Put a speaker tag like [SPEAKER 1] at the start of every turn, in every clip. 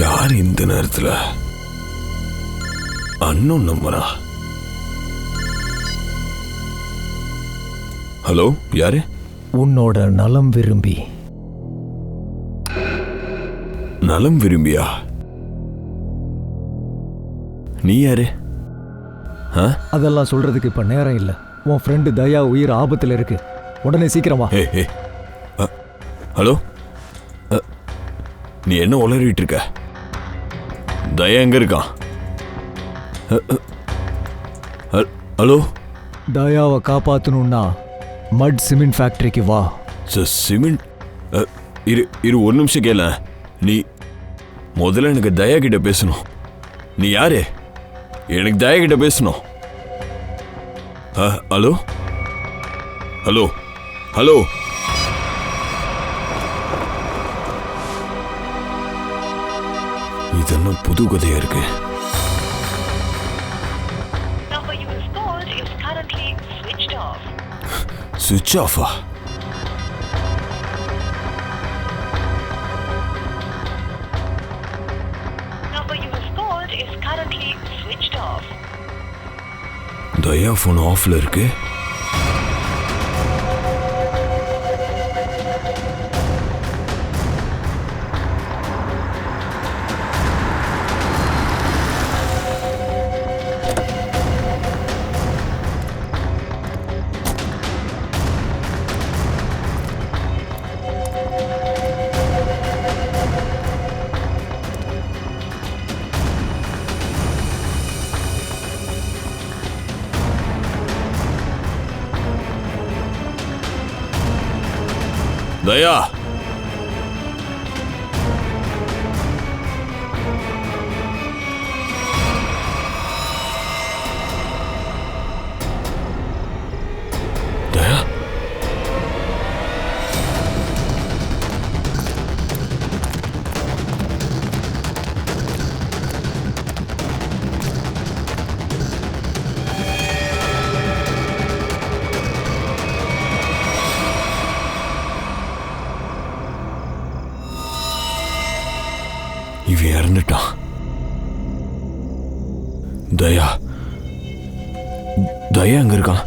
[SPEAKER 1] யார் இந்த நேரத்துல? அன்னோன் நம்பரா? ஹலோ, யாரு?
[SPEAKER 2] உன்னோட நலம் விரும்பி.
[SPEAKER 1] நலம் விரும்பியா? நீ யாரு?
[SPEAKER 2] அதெல்லாம் சொல்றதுக்கு இப்ப நேரம் இல்ல. உன் ஃப்ரெண்டு தயா உயிர் ஆபத்துல இருக்கு. உடனே சீக்கிரமா.
[SPEAKER 1] ஹலோ, நீ என்ன உளறிட்டு இருக்க? தயா எங்க இருக்கான்? ஹலோ,
[SPEAKER 2] தயாவை காப்பாத்தணும்னா மட் சிமெண்ட் ஃபேக்டரிக்கு வா.
[SPEAKER 1] சிமெண்ட்? இரு ஒரு நிமிஷம் கேள. நீ முதல்ல எனக்கு தயா கிட்ட பேசணும். நீ யாரு? எனக்கு தயா கிட்ட பேசணும். Hello hello hello. இதெல்லாம் புது கதையா இருக்கு. சுவிட்ச் ஆஃபா? தயா போன் ஆஃப்ல இருக்கு. தயா, தயா, இவன் இறந்துட்டான். தயா, தயா எங்க இருக்கான்?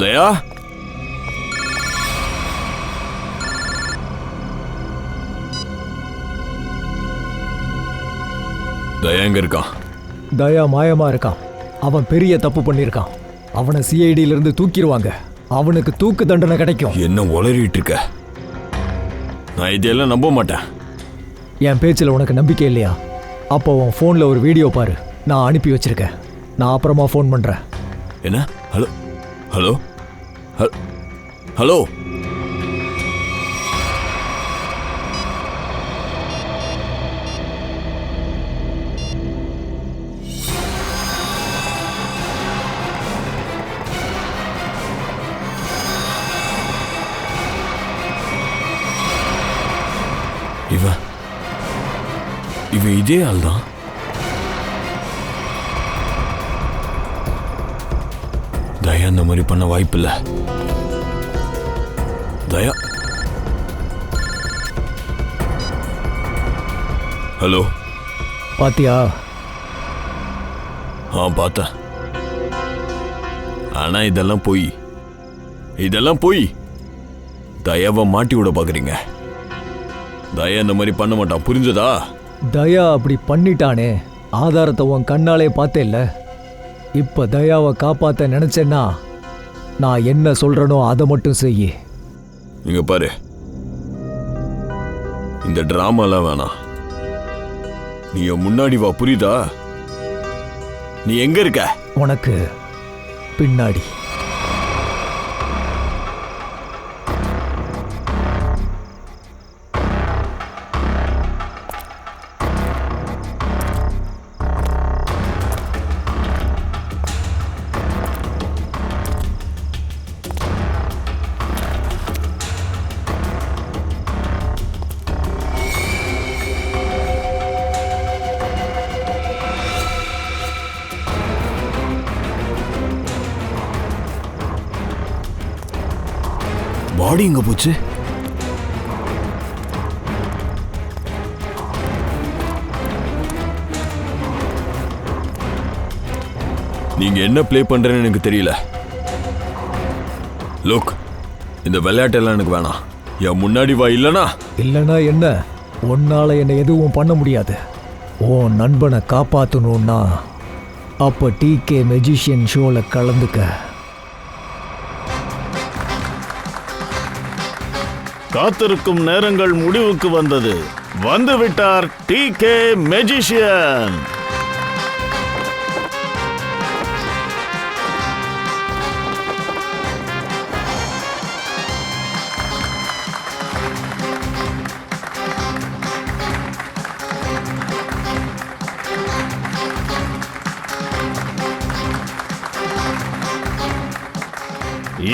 [SPEAKER 1] தயா, தயா எங்க இருக்கான்?
[SPEAKER 2] தயா மாயமா இருக்கான். அவன் பெரிய தப்பு பண்ணிருக்கான். அவனை சிஐடியில இருந்து தூக்கிடுவாங்க. அவனுக்கு தூக்கு தண்டனை கிடைக்கும்.
[SPEAKER 1] என்ன உளறிட்டு இருக்க? நான் இதெல்லாம் நம்ப மாட்டேன்.
[SPEAKER 2] என் பேச்சில் உனக்கு நம்பிக்கை இல்லையா? அப்போ உன் ஃபோனில் ஒரு வீடியோ பாரு. நான் அனுப்பி வச்சிருக்கேன். நான் அப்புறமா ஃபோன் பண்ணுறேன்.
[SPEAKER 1] என்ன? Hello hello hello. இவன் இதே ஆள் தான். தயா இந்த மாதிரி பண்ண வாய்ப்பில்ல. தயா, ஹலோ,
[SPEAKER 2] பாத்தியா?
[SPEAKER 1] பார்த்தேன். ஆனா இதெல்லாம் போய் தயாவை மாட்டி விட பாக்குறீங்க. தயா இந்த மாதிரி பண்ண மாட்டான், புரிஞ்சதா?
[SPEAKER 2] தயா அப்படி பண்ணிட்டானே. ஆதாரத்தை உன் கண்ணாலே பார்த்தேல்ல. இப்ப தயாவை காப்பாத்த நினைச்சேன்னா நான் என்ன சொல்றனோ அதை மட்டும் செய்ய.
[SPEAKER 1] இங்க பாரு, இந்த டிராமாலாம் வேணாம். நீ முன்னாடி வா, புரியுதா? நீ எங்க இருக்க?
[SPEAKER 2] உனக்கு பின்னாடி.
[SPEAKER 1] பாடி எங்க போச்சு? நீங்க என்ன ப்ளே பண்றேன்னு எனக்கு தெரியல. லுக், இந்த விளையாட்டெல்லாம் எனக்கு வேணாம். என் முன்னாடி வா, இல்லனா
[SPEAKER 2] இல்லனா என்ன? உன்னால என்ன எதுவும் பண்ண முடியாது. உன் நண்பனை காப்பாற்றணும்னா அப்போ டிகே மெஜிஷியன் ஷோவில் கலந்துக்க.
[SPEAKER 3] காத்திருக்கும் நேரங்கள் முடிவுக்கு வந்தது. வந்துவிட்டார் டிகே மெஜிஷியன்.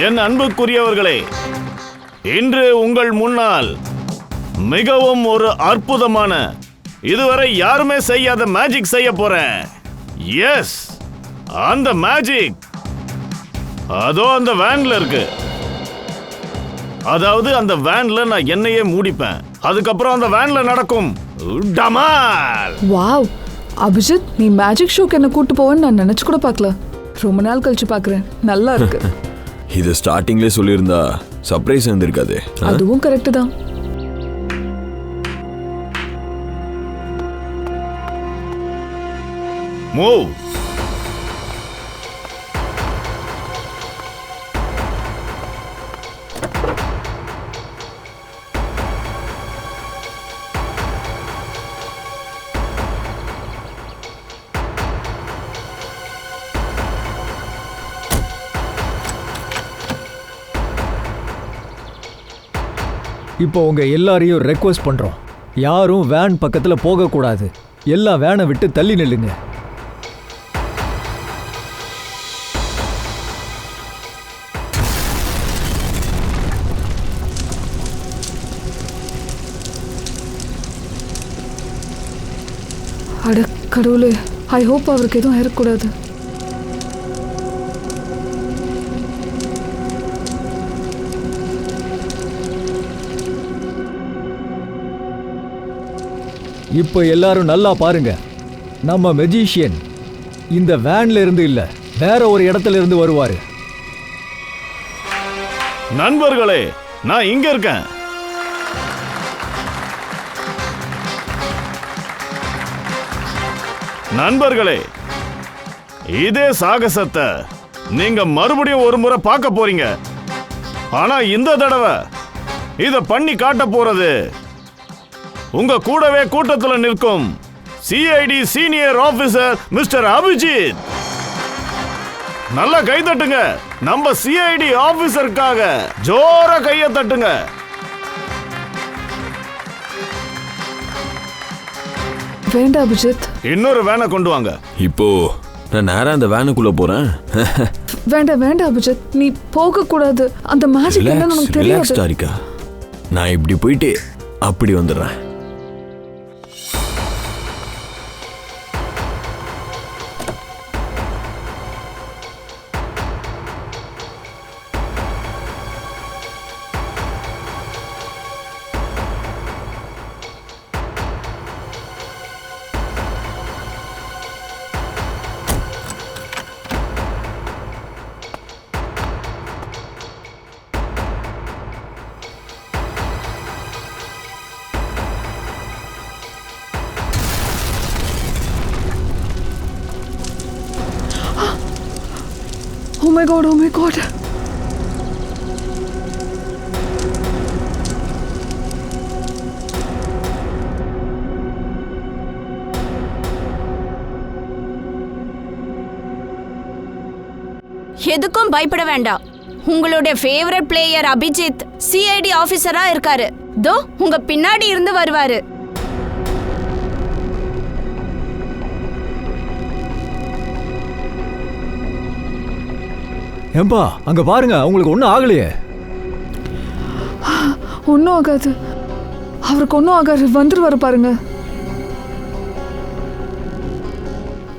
[SPEAKER 3] என் அன்புக்குரியவர்களே, இன்று உங்கள் முன்னால் மிகவும் ஒரு அற்புதமான, இதுவரை யாருமே செய்யாத மேஜிக் செய்ய போறேன். எஸ், அந்த மேஜிக் அதோ அந்த வேன்ல இருக்கு. அதாவது அந்த வேன்ல நான் என்னையே மூடிப்பேன். அதுக்கப்புறம் அந்த வேன்ல நடக்கும் டமால்.
[SPEAKER 4] வாவ் அபிஜித், நீ மேஜிக் ஷோக்கு என்ன கூட்டு போவேன்னு நான் நினைச்சு கூட பார்க்கல. ரொம்ப நாள் கழிச்சு பார்க்கறேன். நல்லா இருக்கு.
[SPEAKER 1] இது ஸ்டார்டிங்லேயே சொல்லியிருந்தா சர்ப்ரைஸ் இருந்திருக்காது.
[SPEAKER 4] அதுவும் கரெக்ட் தான்.
[SPEAKER 3] மூவ்.
[SPEAKER 2] இப்போ உங்க எல்லாரையும் ரெக்வஸ்ட் பண்றோம், யாரும் வேன் பக்கத்துல போகக்கூடாது. எல்லா வேனை விட்டு தள்ளி நில்லுங்க.
[SPEAKER 4] அட கடவுளே, ஐ ஹோப் அவருக்கு எதுவும் இருக்கக்கூடாது.
[SPEAKER 2] இப்போ எல்லாரும் நல்லா பாருங்க, நம்ம மெஜிஷியன் இந்த வேன்ல இருந்து இல்ல, வேற ஒரு இடத்துல இருந்து வருவாரு.
[SPEAKER 3] நண்பர்களே, நான் இங்க இருக்கேன். நண்பர்களே, இதே சாகசத்தை நீங்க மறுபடியும் ஒரு முறை பார்க்க போறீங்க. ஆனா இந்த தடவை இத பண்ணி காட்ட போறது உங்க கூடவே கூட்டத்துல நிற்கும் CID senior officer mister Abhijit. நல்லா கை தட்டுங்க. நம்ம சிஐடி ஆபீசருக்காக ஜோர கைய தட்டுங்க.
[SPEAKER 4] வேண்டாம் அபிஜித்.
[SPEAKER 3] இன்னொரு வேனை கொண்டு வாங்க.
[SPEAKER 1] இப்போ நான் நேரா அந்த வேனுக்குள்ள போறேன்.
[SPEAKER 4] வேண்டாம் வேண்டாம் அபிஜித், நீ போக கூடாது. அந்த மேஜிக் என்னன்னு உனக்கு
[SPEAKER 1] ரிலாக்ஸ்
[SPEAKER 4] தெரியாது.
[SPEAKER 1] தாரிகா, நான் இப்படி போயிட்டு அப்படி வந்துடுறேன்.
[SPEAKER 4] Oh my god, oh my god.
[SPEAKER 5] எதுக்கும் பயப்பட வேண்டாம். உங்களுடைய ஃபேவரட் பிளேயர் அபிஜித் சிஐடி ஆபீசரா இருக்காரு. தோ உங்க பின்னாடி இருந்து வருவாரு.
[SPEAKER 2] ஏம்பா, அங்க பாருங்க, அவங்களுக்கு ஒன்றும் ஆகலையே.
[SPEAKER 4] ஒன்றும் ஆகாது, அவருக்கு ஒன்றும் ஆகாது. வந்துருவாரு பாருங்க.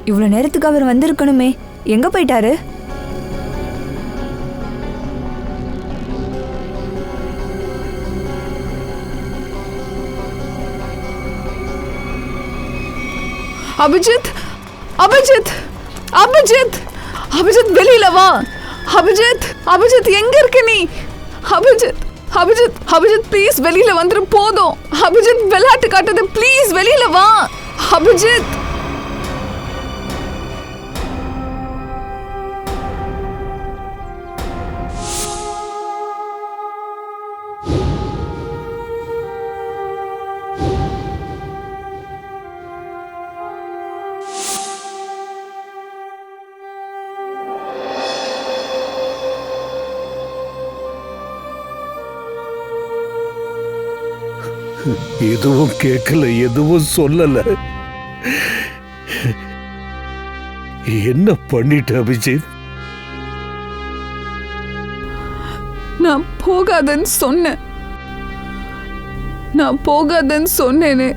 [SPEAKER 6] இவ்வளவு நேரத்துக்கு அவர் வந்திருக்கணுமே, எங்க போயிட்டாரு?
[SPEAKER 4] அபிஜித், அபிஜித், அபிஜித், அபிஜித் வெளியில வா. அபிஜித், அபிஜித் எங்க இருக்க நீ? அபிஜித், அபிஜித், அபிஜித் ப்ளீஸ் வெளியில வந்துரு போதும். அபிஜித் விளையாட்டு காட்டுது, ப்ளீஸ் வெளியில வா. அபிஜித்.
[SPEAKER 7] எதுவும் கேட்கல, எதுவும் சொல்லல. என்ன பண்ணிட்ட அபிஜித்?
[SPEAKER 4] நான் போகாதன்னு சொன்னேன். நான் போகாதன்னு சொன்னேனே,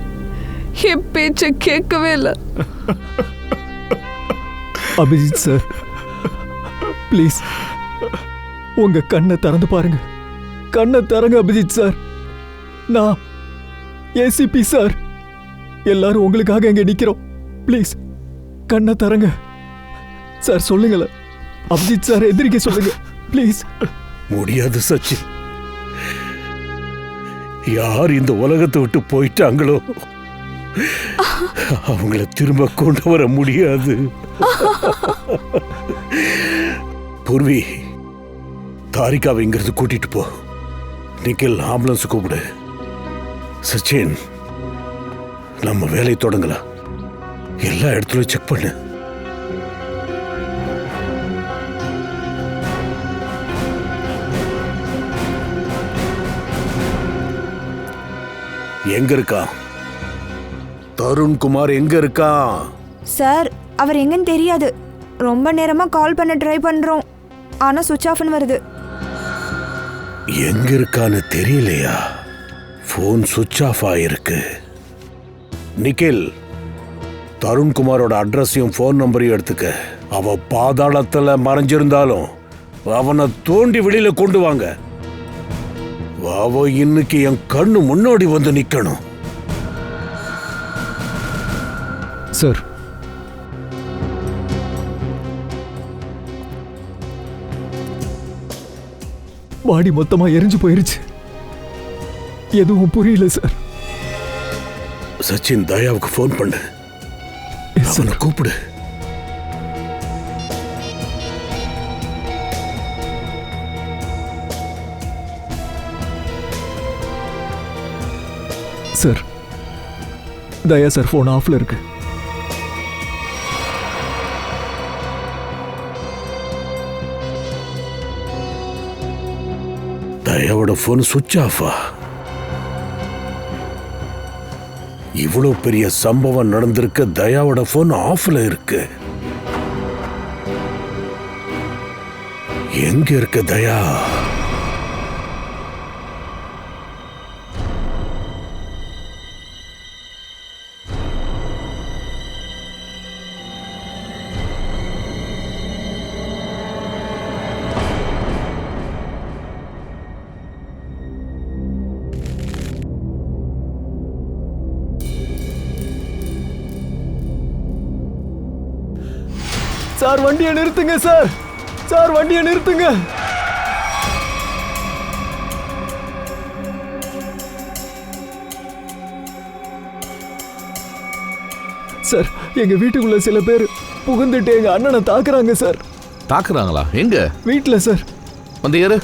[SPEAKER 4] என் பேச்ச கேட்கவே இல்லை.
[SPEAKER 2] அபிஜித் சார், ப்ளீஸ் உங்க கண்ணை திறந்து பாருங்க. கண்ணை திறங்க அபிஜித் சார். நான் ஏசிபி சார், எல்லாரும் உங்களுக்காக இங்க நிக்கிறோம். ப்ளீஸ் கண்ணை திறங்க சார். சொல்லுங்களேன் அபிஜித் சார், எதிரிக்க சொல்லுங்க ப்ளீஸ்.
[SPEAKER 7] முடியாது சச்சின். யார் இந்த உலகத்தை விட்டு போயிட்டாங்களோ அவங்கள திரும்ப கொண்டு வர முடியாது. பூர்வி, தாரிகாவை இங்கிருந்து கூட்டிட்டு போ. நிக்கில் ஆம்புலன்ஸ் கூப்பிடு. சச்சின், நம்ம வேலை தொடங்கலாம். எல்லா இடத்துலயும் செக் பண்ணு. எங்க இருக்கான் தருண்குமார்? எங்க இருக்கான்?
[SPEAKER 6] சார், அவர் எங்கன்னு தெரியாது. ரொம்ப நேரமா கால் பண்ண ட்ரை பண்றோம், ஆனா சுவிட்ச் ஆஃப்னு வருது.
[SPEAKER 7] எங்க இருக்கான்னு தெரியலையா? போன் சுவிட்ச் ஆஃப் ஆயிருக்கு. நிக்கில், தருண்குமாரோட அட்ரஸையும் போன் நம்பரையும் எடுத்துக்க. அவ பாதாளத்துல மறைஞ்சிருந்தாலும் அவனை தோண்டி வெளியில கொண்டு வாங்க. அவ இன்னைக்கு என் கண்ணு முன்னாடி வந்து நிக்கணும்.
[SPEAKER 2] சார், பாடி மொத்தமா எரிஞ்சு போயிருச்சு. எதுவும் புரியல சார்.
[SPEAKER 7] சச்சின், தயாவுக்கு போன் பண்ணு. அவனை கூப்பிடு.
[SPEAKER 2] சார், தயா சார் போன் ஆஃப்ல இருக்கு.
[SPEAKER 7] தயாவோட போன் சுவிட்ச் ஆஃபா? இவ்வளவு பெரிய சம்பவம் நடந்திருக்க தயாவோட போன் ஆஃப்ல இருக்கு. எங்க இருக்க தயா?
[SPEAKER 2] சார், வண்டியை நிறுத்துங்க சார். சார், வண்டியை நிறுத்துங்க. சார், எங்க வீட்டுக்குள்ள சில பேர் புகுந்துட்டு எங்க அண்ணனை தாக்குறாங்க சார்.
[SPEAKER 8] தாக்குறாங்களா? எங்க?
[SPEAKER 2] வீட்டுல சார்.
[SPEAKER 8] வந்து ஏறு.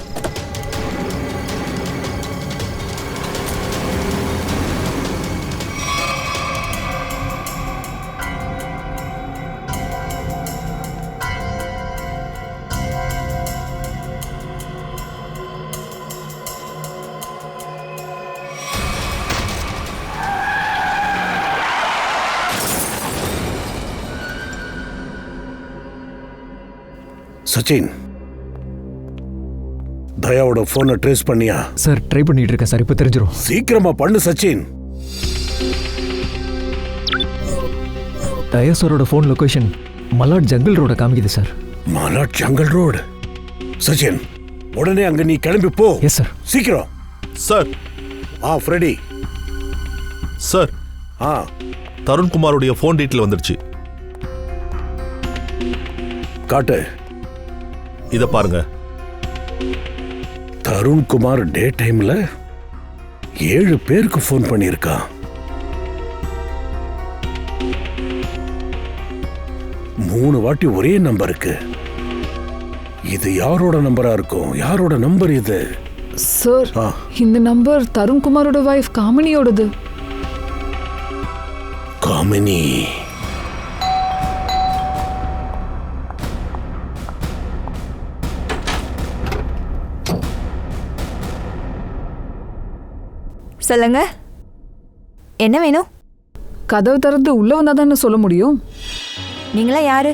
[SPEAKER 7] சச்சின், தயாவோட போனை ட்ரேஸ் பண்ணியா?
[SPEAKER 2] சார், ட்ரை பண்ணிட்டு இருக்கேன் சார். இப்ப தெரிஞ்சிரும்.
[SPEAKER 7] சீக்கிரமா பண்ணு சச்சின்.
[SPEAKER 2] தயா சாரோட போன் லொகேஷன் மலாட் ஜங்கிள் ரோட காமிக்குது sir.
[SPEAKER 7] Malad jungle road? Sachin, உடனே அங்க நீ கிளம்பி போ.
[SPEAKER 2] Yes sir.
[SPEAKER 7] சீக்கிரம்.
[SPEAKER 8] சார்.
[SPEAKER 7] ஃப்ரெடி.
[SPEAKER 8] சார், தருண்குமாரோடைய போன் டீட்டெயில் வந்துருச்சு.
[SPEAKER 7] காட்டு.
[SPEAKER 8] இத பாருங்க.
[SPEAKER 7] தருண்குமார் டே டைம்ல 7 பேருக்கு ஃபோன் பண்ணியிருக்கான். 3 வாட்டி ஒரே நம்பருக்கு. இது யாரோட நம்பரா இருக்கும்? யாரோட நம்பர் இது?
[SPEAKER 4] சார், இந்த நம்பர் தருண்குமாரோட வைஃப் காமினியோடது.
[SPEAKER 7] காமினி.
[SPEAKER 6] சொல்லுங்க, என்ன வேணும்?
[SPEAKER 4] கதவு திறந்து உள்ள வந்தா தானே சொல்ல முடியும்.
[SPEAKER 6] நீங்களா யாரு?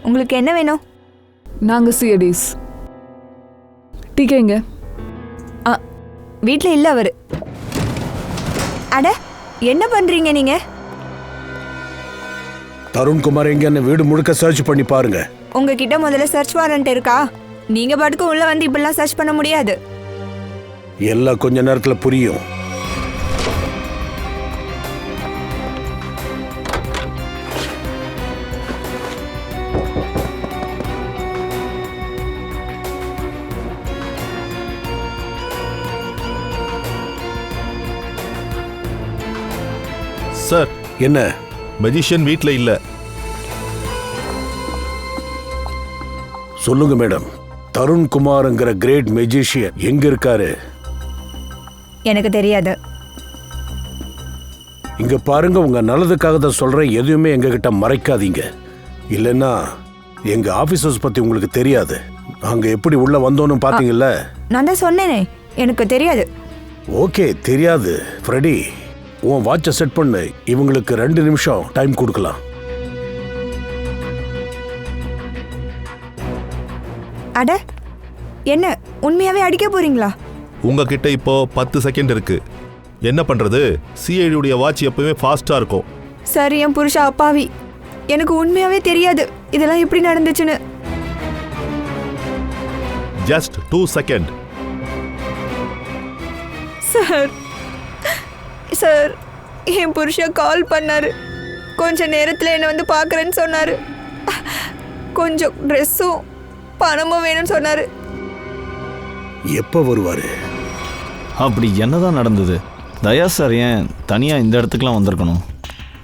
[SPEAKER 6] உங்களுக்கு என்ன வேணும்?
[SPEAKER 4] நாங்க சிஐடிஸ். டிகேங்க.
[SPEAKER 6] வீட்டில் இல்லை அவரு. அட, என்ன பண்றீங்க நீங்க?
[SPEAKER 7] தருண்குமார் எங்கன்னு வீடு முழுக்க சர்ச் பண்ணி பாருங்க.
[SPEAKER 6] உங்ககிட்ட முதல்ல சர்ச் வாரண்ட் இருக்கா? நீங்க பாட்டுக்கு உள்ள வந்து இப்படிலாம் சர்ச் பண்ண முடியாது.
[SPEAKER 7] எல்லாம் கொஞ்ச நேரத்துல புரியும்.
[SPEAKER 8] சார்,
[SPEAKER 7] என்ன?
[SPEAKER 8] மெஜிஷியன் வீட்ல இல்ல.
[SPEAKER 7] சொல்லுங்க மேடம். தருண்குமார்ங்கிற கிரேட் மெஜிஷியன் எங்க இருக்காரு?
[SPEAKER 6] எனக்கு தெரியாது.
[SPEAKER 7] இங்க பாருங்க, உங்க நல்லதுக்காக தான் சொல்றேன். எதுவுமே எங்க கிட்ட மறைக்காதீங்க. இல்லைன்னா எங்க ஆபீசர்ஸ் பத்தி உங்களுக்கு தெரியாது. நாங்க எப்படி உள்ள வந்தோன்னு பாத்தீங்கல்ல?
[SPEAKER 6] நான் தான் சொன்னேனே, எனக்கு தெரியாது.
[SPEAKER 7] ஓகே, தெரியாது. ஃப்ரெடி, உன் வாட்சை செட் பண்ணு. இவங்களுக்கு 2 நிமிஷம் டைம் கொடுக்கலாம்.
[SPEAKER 6] அட, என்ன உண்மையாவே அடிக்க போறீங்களா?
[SPEAKER 8] உங்ககிட்ட இப்போ 10 செகண்ட் இருக்கு. என்ன பண்றது? சிஐடியுடைய வாட்ச் எப்பவுமே ஃபாஸ்டா இருக்கும்.
[SPEAKER 6] சரி, என் புருஷா அப்பாவி. எனக்கு உண்மையாவே தெரியாது இதெல்லாம் எப்படி நடந்துச்சுன்னு.
[SPEAKER 8] Just 2 second.
[SPEAKER 6] சார், சார், என் புருஷன் கால் பண்ணாரு. கொஞ்ச நேரத்தில் என்னை வந்து பார்க்குறேன்னு சொன்னார். கொஞ்சம் ட்ரெஸ்ஸும் பணமும் வேணும்னு சொன்னார்.
[SPEAKER 7] எப்போ வருவாரு?
[SPEAKER 3] அப்படி என்னதான் நடந்தது? தயா சார் ஏன் தனியா இந்த இடத்துக்குலாம் வந்திருக்கணும்?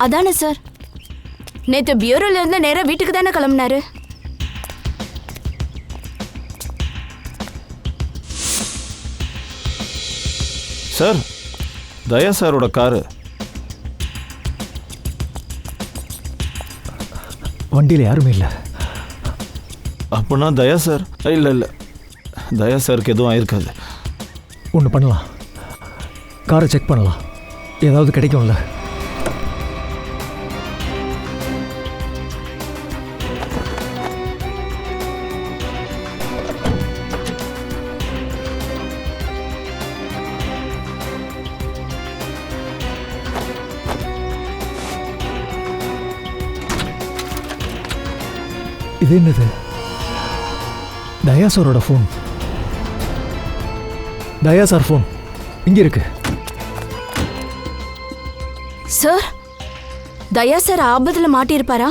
[SPEAKER 5] அதானே சார், நேற்று பியூரோல இருந்து நேரா வீட்டுக்கு தானே கிளம்புனாரு.
[SPEAKER 3] சார், தயா சாரோட காரு
[SPEAKER 2] வண்டியில் யாருமே இல்லை.
[SPEAKER 3] அப்படின்னா தயா சார் இல்லை தயா சாருக்கு எதுவும் ஆயிருக்காது.
[SPEAKER 2] ஒன்று பண்ணலாம், காரை செக் பண்ணலாம், ஏதாவது கிடைக்கும்ல. இது என்னது? தயா சாரோட ஃபோன். தயா சார் ஃபோன் இங்கே இருக்கு.
[SPEAKER 5] சார், தயா சார் ஆபத்தில் மாட்டியிருப்பாரா?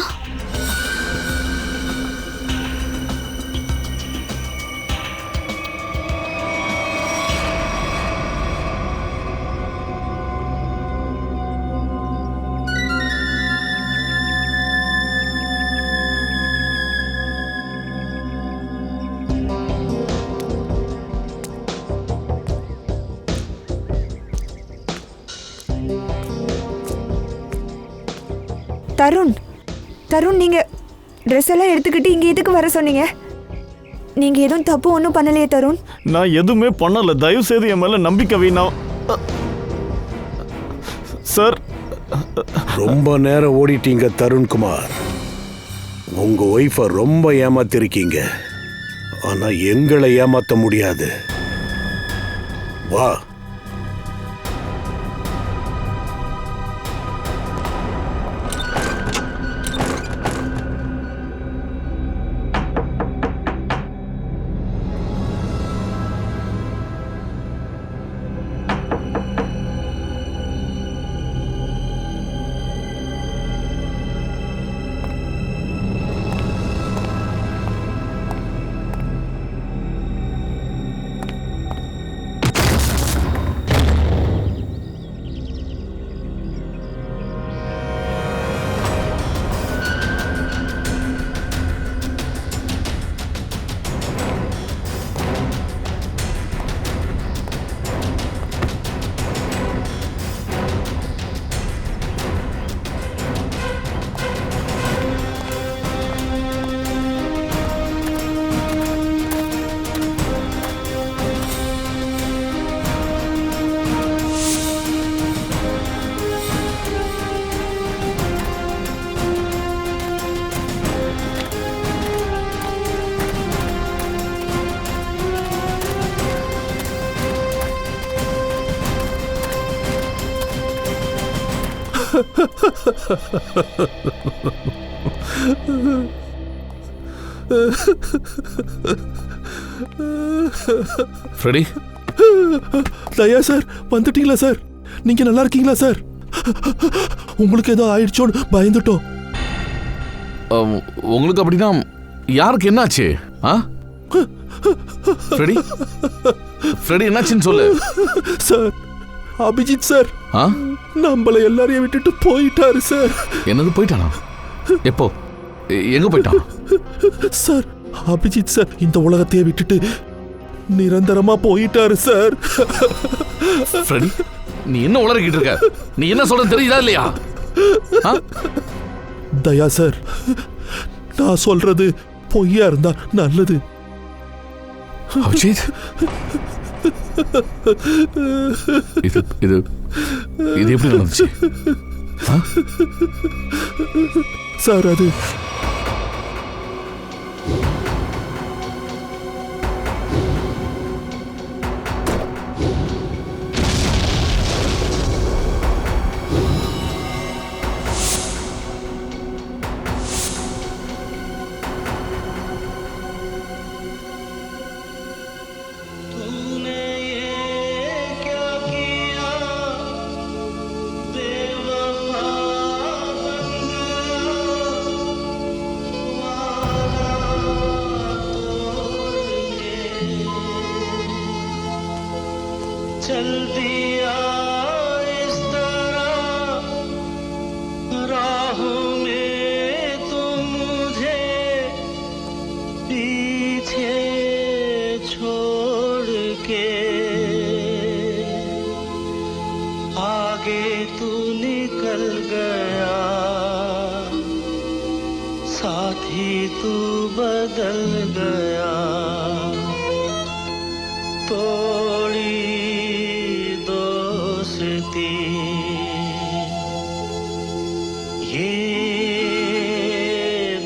[SPEAKER 6] தருண், நீங்கள் ட்ரெஸ் எல்லாம் எடுத்துக்கிட்டு இங்கே எதுக்கு வர சொன்னீங்க? நீங்கள் எதுவும் தப்பு ஒன்றும் பண்ணலையே தருண்?
[SPEAKER 3] நான் எதுவுமே பண்ணல. தயவு செய்து என் மேல நம்பிக்கை வைனா சார்.
[SPEAKER 7] ரொம்ப நேரம் ஓடிட்டீங்க தருண்குமார். உங்க ஒய்ஃபை ரொம்ப ஏமாத்திருக்கீங்க. ஆனா எங்களை ஏமாத்த முடியாது. வா.
[SPEAKER 9] ஃப்ரெடி,
[SPEAKER 8] தயா சார், வந்துட்டீங்களா சார்? நீங்க நல்லா இருக்கீங்களா சார்? உங்களுக்கு ஏதோ ஆயிடுச்சோன்னு பயந்துட்டோம்.
[SPEAKER 9] உங்களுக்கு அப்படின்னா யாருக்கு என்னாச்சு? ஃப்ரெடி, ஃப்ரெடி என்னாச்சுன்னு சொல்லு.
[SPEAKER 8] சார், அபிஜித் சார் நம்மள எல்லாரையும் விட்டுட்டு போயிட்டாரு சார்.
[SPEAKER 9] என்னது, போயிட்டானா? எப்போ, எங்க போயிட்டான்?
[SPEAKER 8] சார், அபிஜித் சார் இந்த உலகத்தையே விட்டுட்டு நிரந்தரமா போயிட்டாரு சார்.
[SPEAKER 9] ஃப்ரெடி, நீ என்ன உளறிக்கிட்டு இருக்க? நீ என்ன சொல்ற தெரியுதா இல்லையா?
[SPEAKER 8] தயா சார், நான் சொல்றது பொய்யா இருந்தா நல்லது.
[SPEAKER 9] அபிஜித், இது இது இது எப்படி நடந்துச்சு
[SPEAKER 8] சார்? அது
[SPEAKER 10] चल दिया इस तरह राहों में तू मुझे पीछे छोड़ के आगे तू निकल गया साथ ही तू बदल गया तोड़ी दोस्ती ये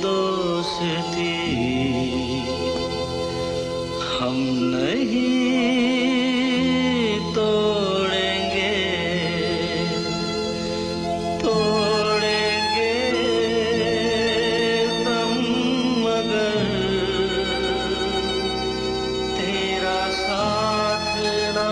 [SPEAKER 10] दोस्ती हम नहीं तोड़ेंगे तोड़ेंगे तुम मगर तेरा साथ ना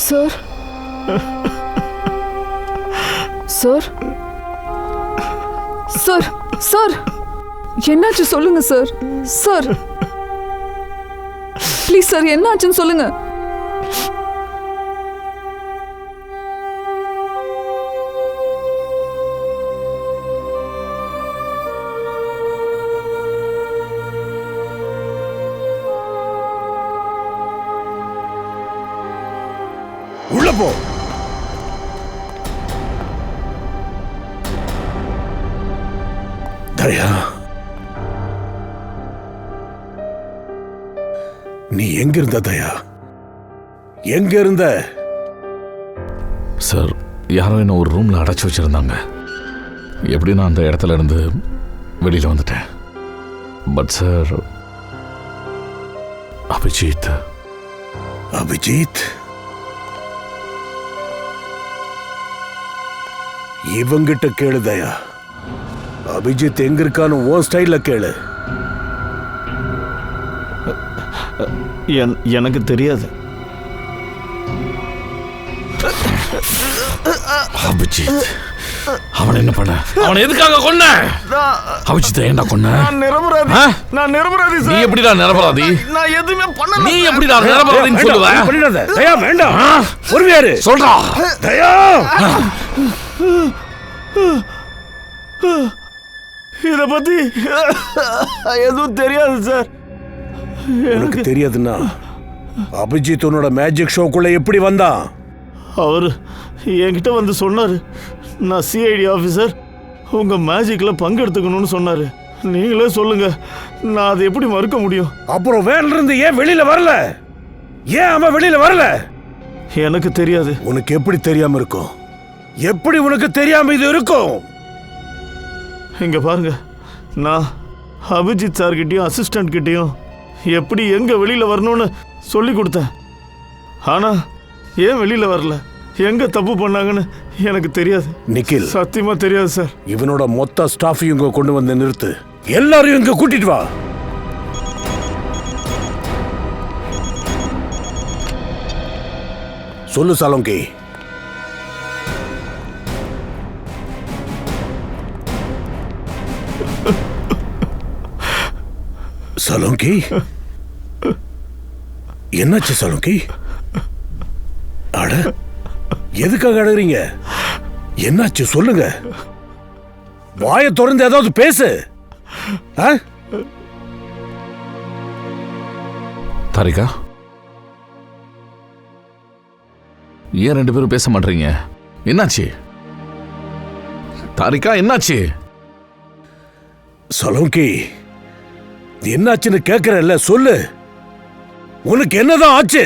[SPEAKER 4] சார் சார் சார் சார் என்னாச்சு சொல்லுங்க சார். சார் ப்ளீஸ் சார், என்னாச்சுன்னு சொல்லுங்க.
[SPEAKER 7] உள்ள போ. தயா, நீ எங்க இருந்த தயா? எங்க இருந்த?
[SPEAKER 9] சார், யாரோ என்ன ஒரு ரூம்ல அடைச்சு வச்சிருந்தாங்க. எப்படி நான் அந்த இடத்துல இருந்து வெளியில வந்துட்டேன். பட் சார், அபிஜித்
[SPEAKER 7] அபிஜித் இவங்கிட்ட கேளு தயா. அபிஜித் எங்க இருக்கான்னு உன் ஸ்டைல்ல கேளு.
[SPEAKER 3] எனக்கு தெரியாது.
[SPEAKER 9] அபிஜித், அவன் என்ன பண்ண? அவன் எதுக்காக கொன்ன? அபிஜித் ஏன்டா கொன்ன?
[SPEAKER 3] நான் நிரபராதி
[SPEAKER 9] நீ
[SPEAKER 3] சார்.
[SPEAKER 9] எப்படிடா நிரபராதி?
[SPEAKER 3] நான் எதுவுமே பண்ணல.
[SPEAKER 9] நீ எப்படிடா நிரபராதின்னு சொல்லுவ?
[SPEAKER 7] பண்ணிடாத தயா, வேண்டாம். பொறுமையாரு.
[SPEAKER 9] சொல்றா
[SPEAKER 7] தயா.
[SPEAKER 3] இத பத்தி எதுவும் தெரியாது சார்.
[SPEAKER 7] உனக்கு தெரியாதுன்னா அபிஜித் உன்னோட மேஜிக் ஷோக்குள்ள எப்படி வந்தான்?
[SPEAKER 3] அவர் என்கிட்ட வந்து சொன்னாரு, நான் சிஐடி ஆஃபீஸர், உங்க மேஜிக்ல பங்கெடுத்துக்கணும்னு சொன்னாரு. நீங்களே சொல்லுங்க, நான் அதை எப்படி மறுக்க முடியும்?
[SPEAKER 7] அப்புறம் வேன்ல இருந்து ஏன் வெளியில வரல? ஏன் அவன் வெளியில வரல?
[SPEAKER 3] எனக்கு தெரியாது.
[SPEAKER 7] உனக்கு எப்படி தெரியாம இருக்கும்? எப்படி உனக்கு தெரியாம இது இருக்கும்?
[SPEAKER 3] இங்க பாருங்க, நான் அபிஜித் சார் கிட்டயும் அசிஸ்டன்ட் கிட்டயும் எப்படி எங்க வெளியில வரணும்னு சொல்லி கொடுத்தேன். ஆனா ஏன் வெளியில வரல, எங்க தப்பு பண்ணாங்கன்னு எனக்கு தெரியாது.
[SPEAKER 7] நிக்கில்,
[SPEAKER 3] சத்தியமா தெரியாது சார்.
[SPEAKER 7] இவனோட மொத்த ஸ்டாஃபையும் இங்க கொண்டு வந்து நிறுத்து. எல்லாரையும் இங்க கூட்டிட்டு வா. சொல்லு சலோங்கி. சலோங்கி, என்னாச்சு சலோங்கி? அட, எதுக்காக அழறீங்க? என்னாச்சு சொல்லுங்க. வாயை திறந்து ஏதாவது பேசு.
[SPEAKER 9] தாரிகா, ஏன் 2 பேரும் பேச மாட்டீங்க? என்னாச்சு தாரிகா, என்னாச்சு?
[SPEAKER 7] சலோங்கி, என்னாச்சுன்னு கேக்குறல்ல, சொல்லு. உனக்கு என்னதான் ஆச்சு?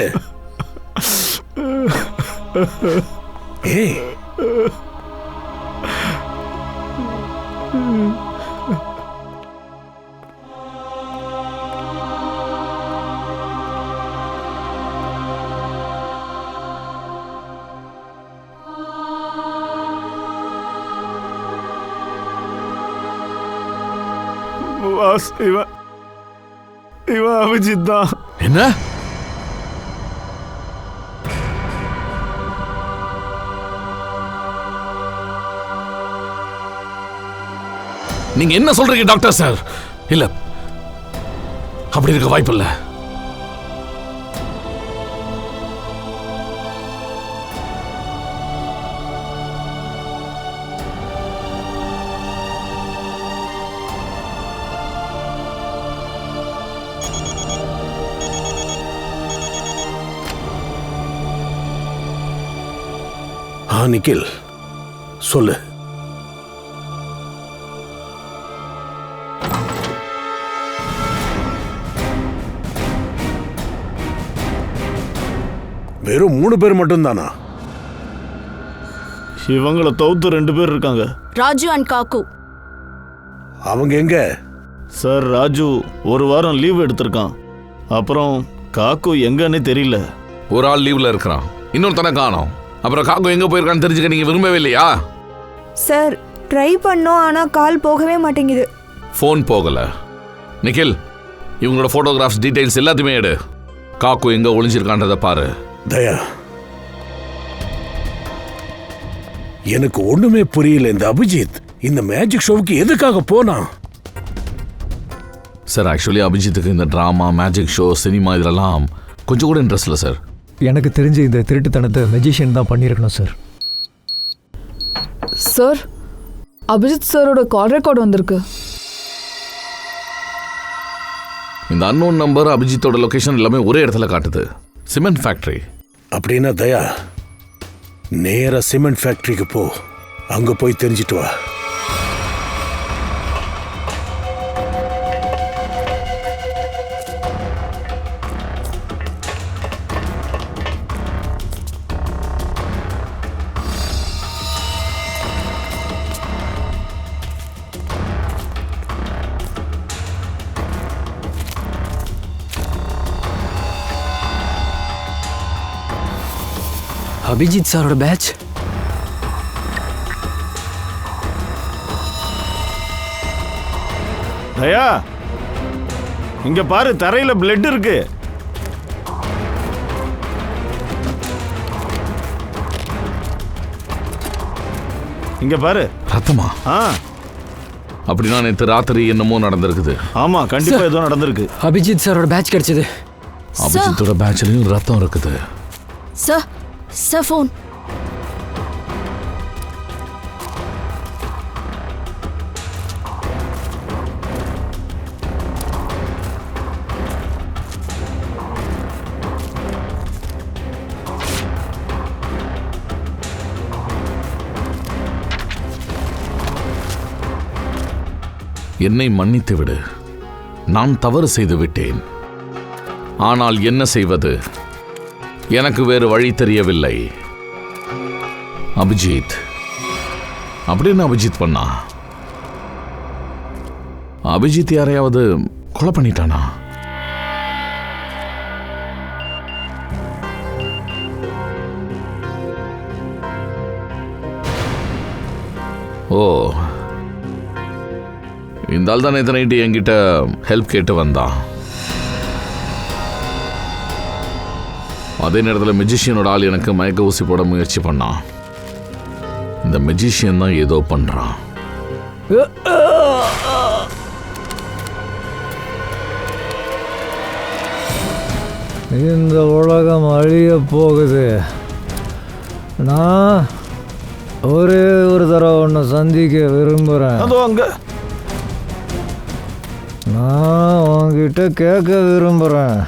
[SPEAKER 7] ஏய்,
[SPEAKER 3] பாஸ், இவன் அபிஜித் தான்.
[SPEAKER 9] என்ன? நீங்க என்ன சொல்றீங்க டாக்டர் சார்? இல்ல, அப்படி இருக்க வாய்ப்பில்லை.
[SPEAKER 7] நிக்கில், சொல்லு. வெறும் 3 பேர் மட்டும் தானா?
[SPEAKER 3] இவங்கள தவிர்த்து 2 பேர் இருக்காங்க.
[SPEAKER 5] Raju and cock.
[SPEAKER 7] அவங்க எங்க?
[SPEAKER 3] சார், ராஜு 1 வாரம் லீவ் எடுத்திருக்கான். அப்புறம் காக்கு எங்கன்னு தெரியல.
[SPEAKER 9] ஒரு ஆள் லீவ்ல இருக்கிறான், இன்னொருத்தனை காணோம். அப்புறம் காக்கு எங்க போயிருக்கான்னு தெரிஞ்சுக்க நீங்க விரும்பவே இல்லையா?
[SPEAKER 6] சார், ட்ரை பண்ணோம், ஆனா கால் போகவே மாட்டேங்குது.
[SPEAKER 9] ஃபோன் போகல. நிக்கில், இவங்களோட போட்டோகிராஃப்ஸ் டீடைல்ஸ் எல்லாத்தையுமே எடு. காக்கு எங்க ஒளிஞ்சிருக்கான்றதை பாரு.
[SPEAKER 7] தயா, எனக்கு ஒண்ணுமே புரியல. இந்த அபிஜித் இந்த மேஜிக் ஷோவுக்கு எதுக்காக போனா?
[SPEAKER 9] சார், ஆக்சுவலி அபிஜித்துக்கு இந்த டிராமா, மேஜிக் ஷோ, சினிமா இதெல்லாம் கொஞ்சம் கூட இன்ட்ரெஸ்ட் இல்லை சார்.
[SPEAKER 2] எனக்கு தெரிஞ்சு இந்த திருட்டுத்தனத்தை மெஜிஷியன் தான் பண்ணியிருக்கணும் சார்.
[SPEAKER 4] சார், அபிஜித் சாரோட கால் ரெக்கார்டு வந்திருக்கு.
[SPEAKER 9] இந்த அன்னோன் நம்பர், அபிஜித்தோட லொகேஷன் எல்லாமே ஒரே இடத்துல காட்டுது. Cement factory.
[SPEAKER 7] அப்படின்னா தயா, நேரா சிமெண்ட் ஃபேக்டரிக்கு போ. அங்க போய் தெரிஞ்சிட்டு வா.
[SPEAKER 2] அபிஜித் சாரோட பேட்ச்.
[SPEAKER 3] தயா, இங்க பாரு, தரையில பிளட் இருக்கு. இங்க பாரு.
[SPEAKER 9] ரத்தமா? அப்படின்னா நேற்று ராத்திரி என்னமோ நடந்திருக்குது.
[SPEAKER 3] ஆமா, கண்டிப்பா ஏதோ நடந்திருக்கு.
[SPEAKER 2] அபிஜித் சாரோட பேட்ச் கிடைச்சது.
[SPEAKER 9] அபிஜித்தோட பேட்ச்லயும் ரத்தம் இருக்குது.
[SPEAKER 5] Sir, sir phone.
[SPEAKER 9] என்னை மன்னித்து விடு. நான் தவறு செய்து விட்டேன். ஆனால் என்ன செய்வது? எனக்கு வேறு வழி தெரியவில்லை. அபிஜித் அப்படின்னு அபிஜித் பண்ணா? அபிஜித் யாரையாவது கொலை பண்ணிட்டானா? ஓ, இந்த ஆள் தான் நேற்று நைட்டு என்கிட்ட ஹெல்ப் கேட்டு வந்தான். அதே நேரத்தில் மெஜிஷியனோட ஆள் எனக்கு மயக்க ஊசி போட முயற்சி பண்ணான். இந்த மெஜிஷியன் தான் ஏதோ பண்றான்.
[SPEAKER 2] இந்த உலகம் அழிய போகுது. நான் ஒரே ஒரு தடவை ஒன்று சந்திக்க விரும்புகிறேன்.
[SPEAKER 3] அதோ அங்க.
[SPEAKER 2] நான் உன்கிட்ட கேட்க விரும்புகிறேன்,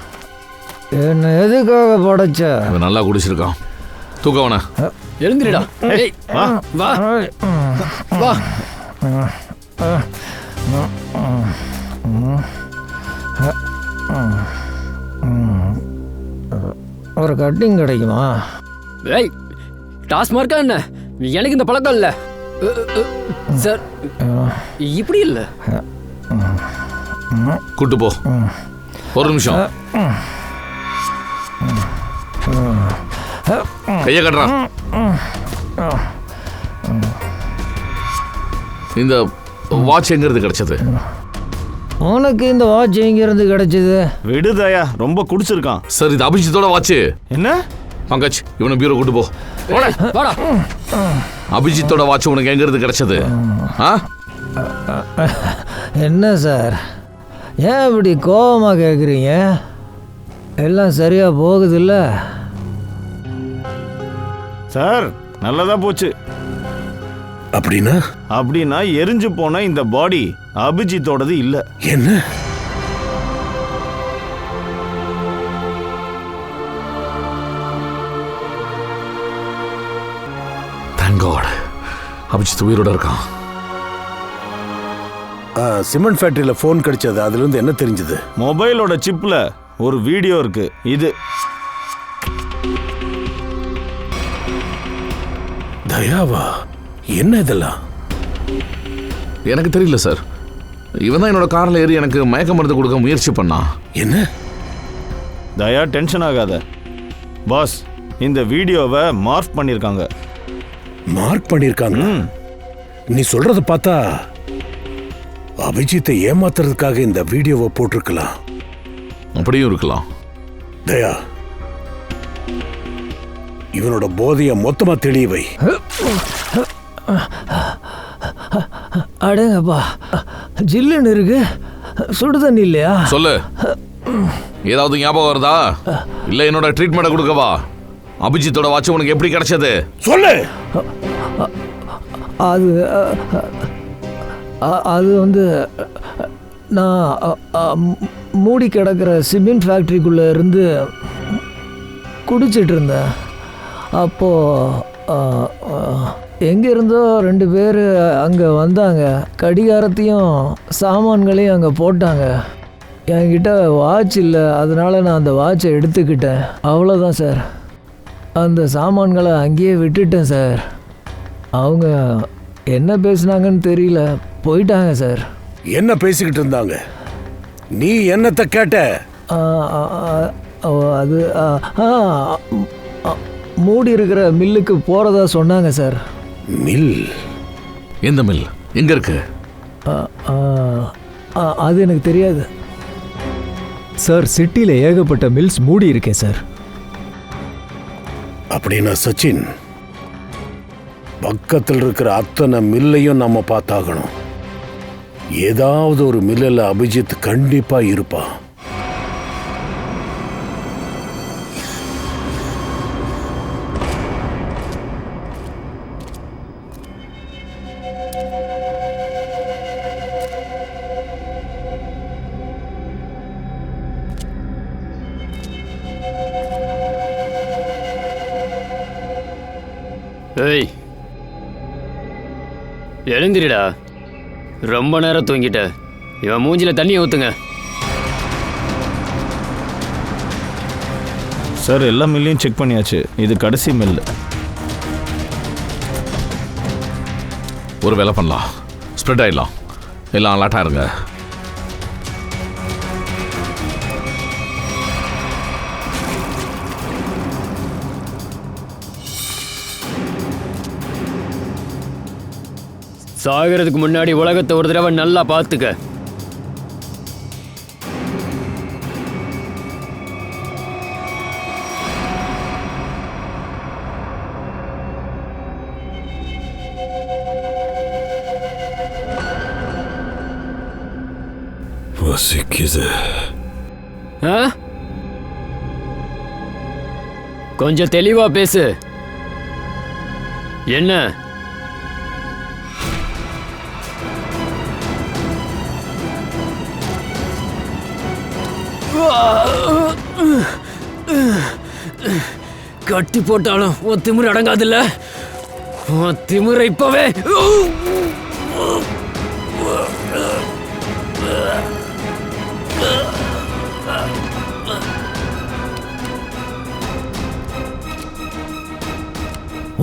[SPEAKER 2] என்ன எதுக்காக படைச்ச?
[SPEAKER 9] அவன் நல்லா குடிச்சிருக்கான். தூக்கவன
[SPEAKER 11] எழுந்திரிடா. வா வா வா.
[SPEAKER 2] ஒரு கட்டிங் கிடைக்குமா?
[SPEAKER 11] ஏய், டாஸ்மார்க்கா என்ன? எனக்கு இந்த பழக்கம் இல்லை சார். இப்படி இல்லை.
[SPEAKER 9] கூட்டு போ. ஒரு நிமிஷம். கைய கட்டுறான். இந்த வாட்ச் எங்கிருந்து கிடைச்சது?
[SPEAKER 2] உனக்கு இந்த வாட்ச் எங்கிருந்து கிடைச்சது?
[SPEAKER 3] விடுதயா, ரொம்ப குடிச்சிருக்கான்.
[SPEAKER 9] சார், இது அபிஜித்தோட வாட்ச்.
[SPEAKER 3] என்ன
[SPEAKER 9] பங்கஜ், இவனை பீரோ கூட்டு போ.
[SPEAKER 11] வாடா.
[SPEAKER 9] அபிஜித்தோட வாட்ச் உனக்கு எங்கிருந்து கிடைச்சது?
[SPEAKER 2] என்ன சார், ஏன் இப்படி கோபமாக கேட்குறீங்க? எல்லாம் சரியா போகுதுல்ல
[SPEAKER 3] சார்? நல்லதா போச்சு. அப்படின்னா எரிஞ்சு போன இந்த பாடி அபிஜித்தோடது இல்ல.
[SPEAKER 7] என்ன?
[SPEAKER 9] Thank God. அபிஜித் உயிரோட இருக்கான்.
[SPEAKER 7] சிமெண்ட் ஃபேக்டரியில போன் கிடைச்சது. அதுல இருந்து என்ன தெரிஞ்சது?
[SPEAKER 3] மொபைலோட சிப்ல ஒரு வீடியோ இருக்கு. இது
[SPEAKER 7] தயாவா? என்ன இதெல்லாம்?
[SPEAKER 9] எனக்கு தெரியல சார். இவன் தான் என்னோட கார்ல ஏறி எனக்கு மயக்க மருந்து கொடுக்க முயற்சி பண்ணான்.
[SPEAKER 7] என்ன?
[SPEAKER 3] தயா, டென்ஷன் ஆகாத பாஸ். இந்த வீடியோவை மார்க் பண்ணிருக்காங்க.
[SPEAKER 7] மார்க் பண்ணிருக்காங்க? நீ சொல்றத பார்த்தா அபிஜித்தை ஏமாத்துறதுக்காக இந்த வீடியோவை போட்டிருக்கலாம்.
[SPEAKER 9] அப்படியும் இருக்கலாம்.
[SPEAKER 7] தயா, இவனோட போதைய மொத்தமா தெளிய வை.
[SPEAKER 2] அடேங்கப்பா, ஜில்லுன்னு இருக்கு. சுடு தண்ணி இல்லையா?
[SPEAKER 9] சொல்லு, ஏதாவது ஞாபகம் வருதா? இல்ல என்னோட ட்ரீட்மெண்ட் கொடுக்கவா? அபிஜித்தோட வாட்ச் உனக்கு எப்படி கிடைச்சது?
[SPEAKER 7] சொல்லு.
[SPEAKER 2] அது அது வந்து நான் மூடி கிடக்கிற சிமெண்ட் ஃபேக்ட்ரிக்குள்ளே இருந்து குடிச்சிட்டு இருந்தேன். அப்போது எங்கேருந்தோ 2 பேர் அங்கே வந்தாங்க. கடிகாரத்தையும் சாமான்களையும் அங்கே போட்டாங்க. என்கிட்ட வாட்ச் இல்லை, அதனால் நான் அந்த வாட்சை எடுத்துக்கிட்டேன். அவ்வளோதான் சார். அந்த சாமான்களை அங்கேயே விட்டுட்டேன் சார். அவங்க என்ன பேசுனாங்கன்னு தெரியல, போயிட்டாங்க சார்.
[SPEAKER 7] என்ன பேசிக்கிட்டு இருந்தாங்க? நீ என்னத்தை கேட்ட?
[SPEAKER 2] அது மூடி இருக்கிற மில்லுக்கு போகிறதா சொன்னாங்க சார்.
[SPEAKER 7] மில்?
[SPEAKER 9] எந்த மில்? எங்க இருக்கு?
[SPEAKER 2] அது எனக்கு தெரியாது சார். சிட்டியில் ஏகப்பட்ட மில்ஸ் மூடி இருக்கேன் சார்.
[SPEAKER 7] அப்படின்னா சச்சின், பக்கத்தில் இருக்கிற அத்தனை மில்லையும் நம்ம பார்த்தாகணும். ஏதாவது ஒரு மில்லில் அபிஜித் கண்டிப்பா இருப்பான்.
[SPEAKER 11] ஏய், எழுந்திரிடா. ரொம்ப நேரம் தூங்கிட்ட. இவன் மூஞ்சில தண்ணியை ஊத்துங்க.
[SPEAKER 3] சார் எல்லா மில்லையும் செக் பண்ணியாச்சு, இது கடைசி மில்.
[SPEAKER 9] ஒரு வேலை பண்ணலாம், ஸ்ப்ரெட் ஆயிடலாம். எல்லாம் அலர்ட்டா இருங்க.
[SPEAKER 11] சாகிறதுக்கு முன்னாடி உலகத்தை ஒரு தடவை நல்லா பார்த்துக்க.
[SPEAKER 1] வசிக்குது.
[SPEAKER 11] கொஞ்சம் தெளிவா பேசு. என்ன கட்டி போட்டாலும் உன் திமிரு அடங்காதுல்ல. உன் திமிரை இப்பவே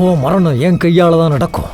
[SPEAKER 2] ஓ மரணம் என் கையால தான் நடக்கும்.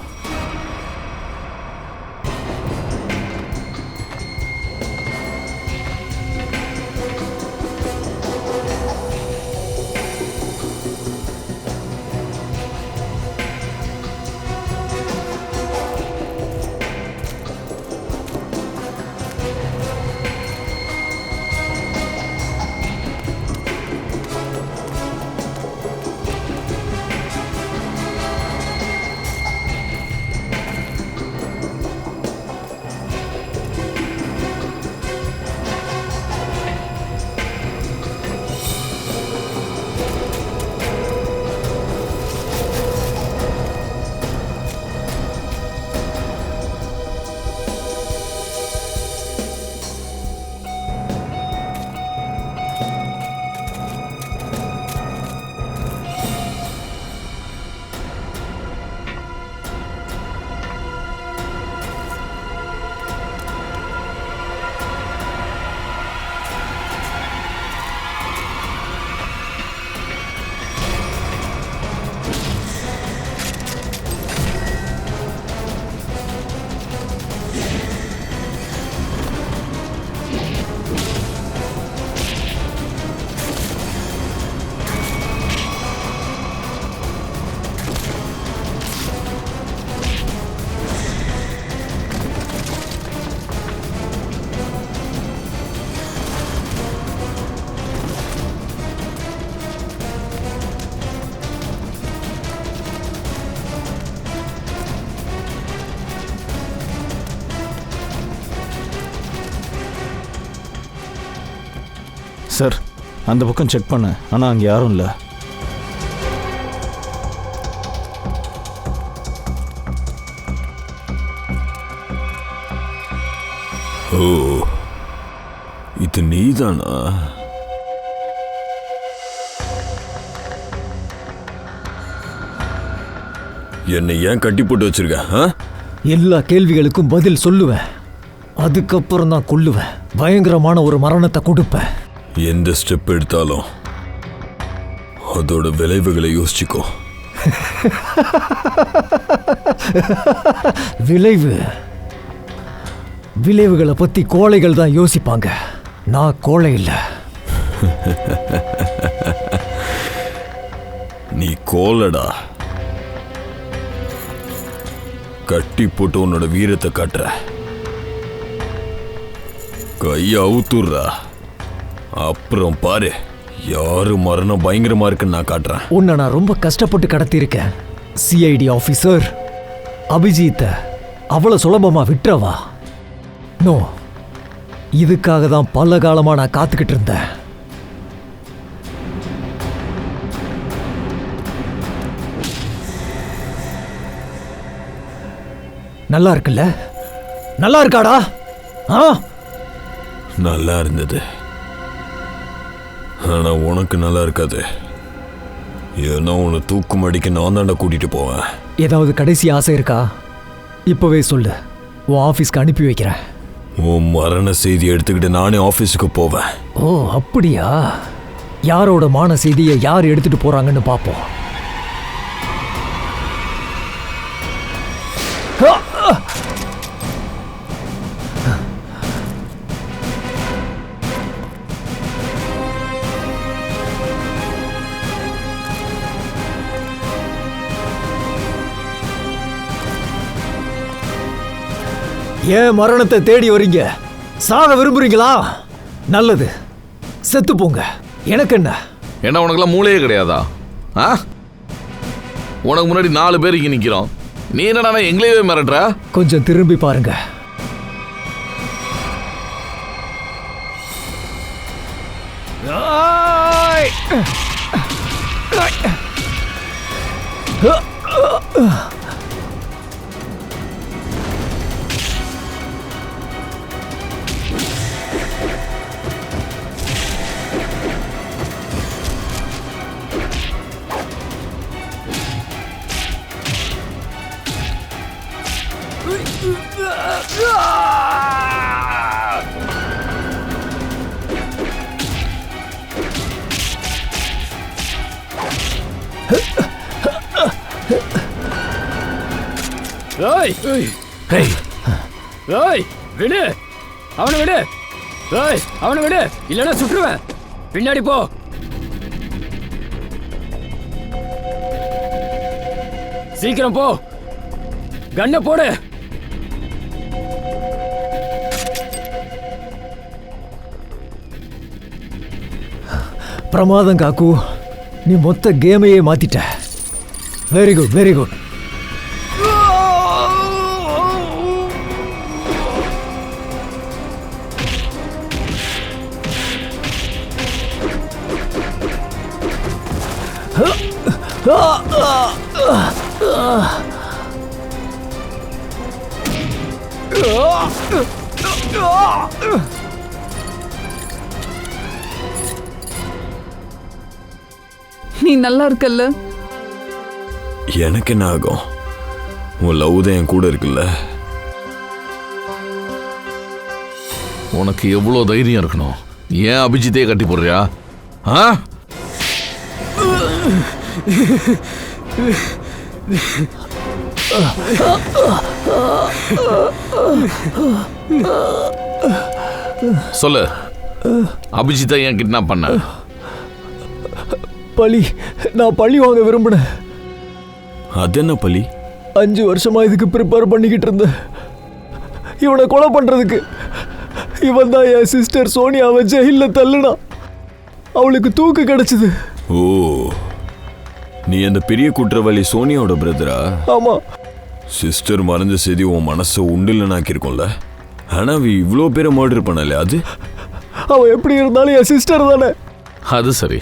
[SPEAKER 3] சார் அந்த பக்கம் செக் பண்ண, ஆனால் அங்கே யாரும் இல்லை.
[SPEAKER 1] ஓ, இது நீதானா? என்னை ஏன் கட்டி போட்டு வச்சிருக்க?
[SPEAKER 2] எல்லா கேள்விகளுக்கும் பதில் சொல்லுவேன், அதுக்கப்புறம் தான் கொல்லுவேன். பயங்கரமான ஒரு மரணத்தை கொடுப்பேன்.
[SPEAKER 1] எந்த ஸ்டெப் எடுத்தாலும் அதோட விளைவுகளை யோசிச்சுக்கோ.
[SPEAKER 2] விளைவுகளை பத்தி கோழைகள் தான் யோசிப்பாங்க, நான் கோழை இல்ல.
[SPEAKER 1] நீ கோலடா. கட்டி போட்டு உன்னோட வீரத்தை காட்டுற. கைய அவுத்துடுறா, அப்புறம் பாரு யாரு மரணம் பயங்கரமா இருக்குன்னு நான் காட்டுறேன்.
[SPEAKER 2] உன்னை நான் ரொம்ப கஷ்டப்பட்டு கடத்தியிருக்கேன். சிஐடி ஆபீசர் அபிஜித்தை அவ்வளவு சுலபமா விட்டுறவா? நோ, இதுக்காக தான் பல காலமா நான் காத்துக்கிட்டு இருந்தேன். நல்லா இருக்குல்ல? நல்லா இருக்காடா?
[SPEAKER 1] நல்லா இருந்தது, ஆனா உனக்கு நல்லா இருக்காது. ஏன்னா உன்னை தூக்கும் அடிக்க நான் தாண்டா கூட்டிட்டு போவேன்.
[SPEAKER 2] ஏதாவது கடைசி ஆசை இருக்கா? இப்பவே சொல்லு, உன் ஆபீஸ்க்கு அனுப்பி வைக்கிறேன்.
[SPEAKER 1] உன் மரண செய்தி எடுத்துக்கிட்டு நானே ஆஃபீஸுக்கு போவேன்.
[SPEAKER 2] ஓ அப்படியா? யாரோட மான செய்தியை யார் எடுத்துட்டு போறாங்கன்னு பார்ப்போம். ஏன் மரணத்தை தேடி வரீங்க? சாக விரும்புறீங்களா? நல்லது, செத்து போங்க. எனக்கு என்ன?
[SPEAKER 9] என்ன உனக்குலாம் மூளையே கிடையாதா? ஆ, உனக்கு முன்னாடி 4 பேர் இங்கே நிற்கிறோம். நீ என்னடா எங்களையே மிரட்டுற?
[SPEAKER 2] கொஞ்சம் திரும்பி பாருங்க.
[SPEAKER 11] விடு, அவனை விடு. அவனை விடு, இல்லைன்னா சுற்றுவேன். பின்னாடி போ. சீக்கிரம் போ, கண்ணை போடு.
[SPEAKER 2] பிரமாதம் காக்கு, நீ மொத்த கேமையே மாத்திட்ட. Very good, very good.
[SPEAKER 4] நீ நல்லா இருக்கல்ல?
[SPEAKER 1] எனக்கு என்ன ஆகும்? உன் லவ் தான் என் கூட இருக்குல்ல.
[SPEAKER 9] உனக்கு எவ்வளோ தைரியம் இருக்கணும்? ஏன் அபிஜித்தே கட்டி போடுறியா? ஆ, சொல்லு, அபிஜித்தை ஏன் கிட்னாப் பண்ண?
[SPEAKER 2] பழி, நான் பழி வாங்க விரும்பினேன்.
[SPEAKER 1] அது என்ன பழி?
[SPEAKER 2] 5 வருஷமா இதுக்கு ப்ரிப்பேர் பண்ணிக்கிட்டு இருந்தேன். இவனை கொலை பண்றதுக்கு. இவன் தான் என் சிஸ்டர் சோனியாவை ஜெயில தள்ளுனா. அவளுக்கு தூக்கு கிடைச்சது.
[SPEAKER 1] ஓ, நீ அந்த பெரிய குற்றவாளி சோனியாவோட பிரதரா?
[SPEAKER 2] ஆமா.
[SPEAKER 1] சிஸ்டர் மறைஞ்ச செய்தி உன் மனசை உண்டில்லனாக்கிருக்கோம்ல. ஆனா அவ இவ்வளோ பேரை மர்டர் பண்ணல. அது
[SPEAKER 2] அவன் எப்படி இருந்தாலும் என் சிஸ்டர் தானே.
[SPEAKER 9] அது சரி,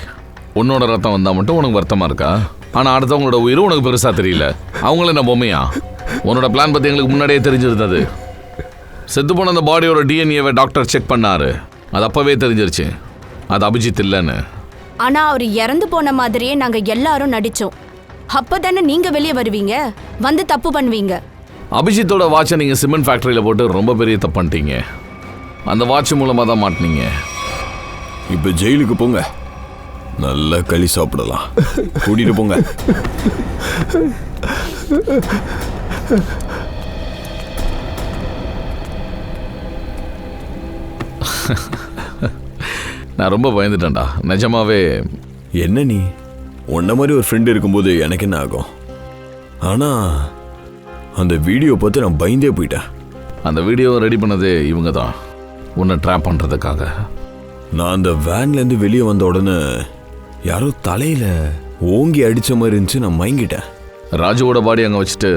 [SPEAKER 9] உன்னோட ரத்தம் வந்தா மட்டும் உனக்கு வருத்தமா இருக்கா? ஆனா அடுத்தவங்களோட உயிரும் உனக்கு பெருசா தெரியல. அவங்கள என்ன பொம்மையா? உன்னோட பிளான் பத்தி எங்களுக்கு முன்னாடியே தெரிஞ்சிருந்தது. செத்து போன அந்த பாடியோட டிஎன்ஏவை டாக்டர் செக் பண்ணாரு. அது அப்பவே தெரிஞ்சிருச்சு அது அபிஜித் இல்லைன்னு.
[SPEAKER 5] ஆனா அவர் இறந்து போன மாதிரியே நாங்க எல்லாரும் நடிச்சோம். அப்பதானே நீங்க வெளியே வருவீங்க, வந்து தப்பு பண்ணுவீங்க.
[SPEAKER 9] அபிஜித்தோட வாட்சை நீங்க சிமெண்ட் ஃபேக்டரியில போட்டு ரொம்ப பெரிய தப்பு பண்ணிட்டீங்க. அந்த வாட்ச் மூலமா தான் மாட்டினீங்க.
[SPEAKER 1] இப்ப ஜெயிலுக்கு போங்க, நல்லா களி சாப்பிடலாம். கூட்டிட்டு போங்க.
[SPEAKER 9] நான் ரொம்ப பயந்துட்டேன்டா, நிஜமாவே.
[SPEAKER 1] என்ன நீ உன்ன மாதிரி ஒரு ஃப்ரெண்டு இருக்கும்போது எனக்கு என்ன ஆகும்? ஆனா அந்த வீடியோ பார்த்து நான் பயந்தே போயிட்டேன்.
[SPEAKER 9] அந்த வீடியோ ரெடி பண்ணதே இவங்க தான், உன்னை ட்ராப் பண்ணுறதுக்காக.
[SPEAKER 1] நான் அந்த வேன்லேருந்து வெளியே வந்த உடனே யாரோ தலையில் ஓங்கி அடித்த மாதிரி இருந்துச்சு. நான் மயங்கிட்டேன்.
[SPEAKER 9] ராஜுவோட பாடி அங்கே வச்சுட்டு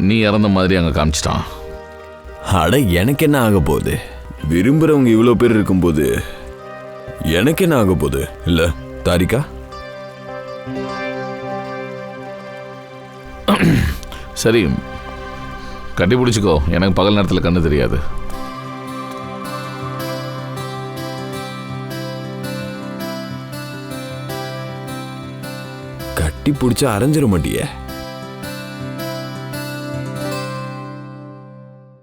[SPEAKER 9] நீ இறந்த மாதிரி அங்கே காமிச்சிட்டான்.
[SPEAKER 1] அட, எனக்கு என்ன ஆக போகுது? விரும்புகிறவங்க இவ்வளோ பேர் இருக்கும்போது எனக்கு என்ன ஆக போகுது? இல்லை தாரிகா?
[SPEAKER 9] சரி, கட்டி பிடிச்சிக்கோ. எனக்கு பகல் நேரத்தில் கண்ணு தெரியாது.
[SPEAKER 1] கட்டி பிடிச்சா அரைஞ்சிட மாட்டியே?